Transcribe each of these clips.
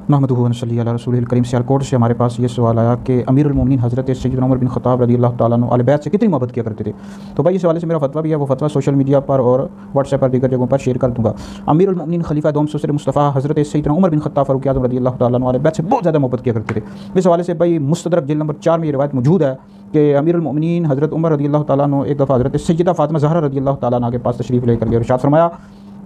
नहमदुहु व नसल्ली अला रसूलिल करीम। सियालकोट से हमारे पास ये सवाल आया कि अमीरुल मोमिनीन हज़रत सैयदना उमर बिन ख़त्ताब रज़ियल्लाहु ताला अन्हु अहले बैत से कितनी मोहब्बत किया करते थे। तो भाई इस हवाले से मेरा फतवा भी है, वो फतवा सोशल मीडिया पर और व्हाट्सएप पर दीगर जगहों पर शेयर कर दूँगा। अमीरुल मोमिनीन खलीफा दोम ससुर मुस्तफ़ा हज़रत सैयदना उमर बिन ख़त्ताब फ़ारूक़ आज़म रज़ियल्लाहु ताला अन्हु अहले बैत से बहुत ज़्यादा मोहब्बत किया करते थे। इस हवाले से भाई मुस्तदरक जिल्द नंबर 4 में ये रिवायत मौजूद है कि अमीरुल मोमिनीन हज़रत उमर रज़ियल्लाहु ताला अन्हु एक दफ़ा हज़रत सैयदा फ़ातिमा ज़हरा रज़ियल्लाहु ताला अन्हा के पास तशरीफ़ लेकर गए और इरशाद फरमाया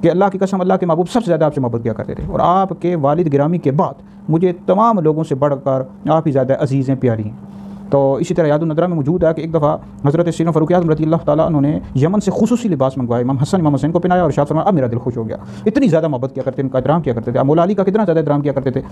कि अल्लाह की कसम, अल्लाह के महबूब सबसे ज़्यादा आपसे मोहब्बत किया करते थे और आपके वालिद गिरामी के बाद मुझे तमाम लोगों से बढ़कर आप ही ज़्यादा अजीज़ हैं, प्यारी हैं। तो इसी तरह यादुन नदरा में मौजूद है कि एक दफ़ा हज़रत सैयदना फ़ारूक़ आज़म रज़ियल्लाहु ताला अन्हु ने यमन से खुसूसी लिबास मंगवाया, इमाम हसन इमाम हुसैन को पहनाया और इरशाद फरमाया अब मेरा दिल खुश हो गया। इतनी ज़्यादा मोहब्बत किया करते थे, इनका एहतराम किया करते थे। मौला अली का कितना ज़्यादा एहतराम किया करते थे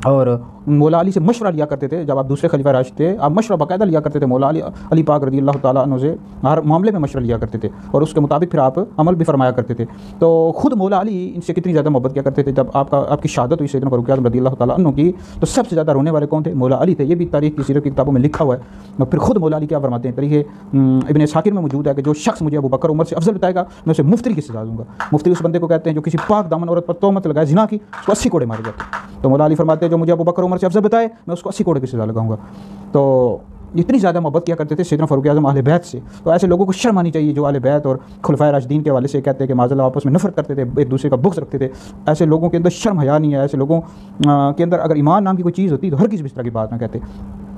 और मौला अली से मशवरा लिया करते थे। जब आप दूसरे खलीफा राशिद थे, आप मशवरा बाकायदा लिया करते थे। मौला अली पाक रज़ियल्लाहु ताला अन्हु से हर मामले में मशवरा लिया करते थे और उसके मुताबिक फिर आप अमल भी फरमाया करते थे। तो ख़ुद मौला अली इनसे कितनी ज़्यादा मोहब्बत किया करते थे। जब आपकी शहादत हुई सैयदना फ़ारूक़ आज़म रज़ियल्लाहु ताला अन्हु की, तो सबसे ज़्यादा रोने वाले कौन थे? मौला अली थे। ये भी तारीख़ की सीरत की किताबों में लिखा हुआ है। और फिर खुद मौला अली क्या फरमाते हैं, तरीक़े इब्न साकिर में मौजूद है कि जो शख्स मुझे अबू बकर उमर से अफजल बताएगा मैं उसे मुफ्ती की सज़ा दूँगा। मुफ्ती उस बंदे को कहते हैं जो किसी पाक दामन औरत पर तोहमत लगाए ज़िना की, उसको 80 कोड़े मारे जाते हैं। तो मौला अली फरमाते हैं जो मुझे अबू बकर उमर से अफजल बताए मैं उसको 80 कोड़े की सज़ा लगाऊंगा। तो इतनी ज़्यादा मोहब्बत किया करते थे सैयदना फ़ारूक़ आज़म अहले बैत से। तो ऐसे लोगों को शर्म आनी चाहिए जो अहले बैत और खुलफाए राशिदीन के हवाले से कहते हैं कि माज़अल्लाह आपस में नफ़रत करते थे, एक दूसरे का बुग़्ज़ रखते थे। ऐसे लोगों के अंदर शर्म हया नहीं है। ऐसे लोगों के अंदर अगर ईमान नाम की कोई चीज़ होती तो हर किसी भी इस तरह की बात ना कहते।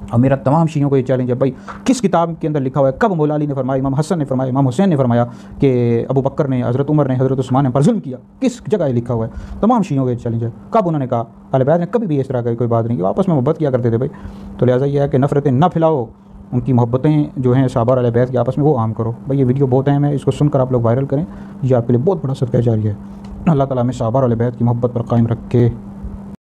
और मेरा तमाम शियों को ये चैलेंज है भाई, किस किताब के अंदर लिखा हुआ है, कब मौला अली ने फरमाया, इमाम हसन ने फरमाया, इमाम हुसैन ने फरमाया कि अबू बकर ने, हज़रत उमर ने, हज़रत उस्मान ने पर जुल्म किया, किस जगह ये लिखा हुआ है? तमाम शियों को ये चैलेंज है। कब उन्होंने कहा? अहले बैत ने कभी भी इस तरह की कोई बात नहीं की, आपस में मोहब्बत किया करते थे भाई। तो लिहाजा ये है कि नफ़रतें ना फैलाओ, उनकी मोहब्बतें जो हैं सहाबा और अहले बैत की आपस में वो आम करो। भाई ये वीडियो बहुत अहम है, इसको सुनकर आप लोग वायरल करें, ये आपके लिए बहुत बड़ा सदका जारी है। अल्लाह ताला हमें सहाबा और अहले बैत की मोहब्बत पर कायम रखे।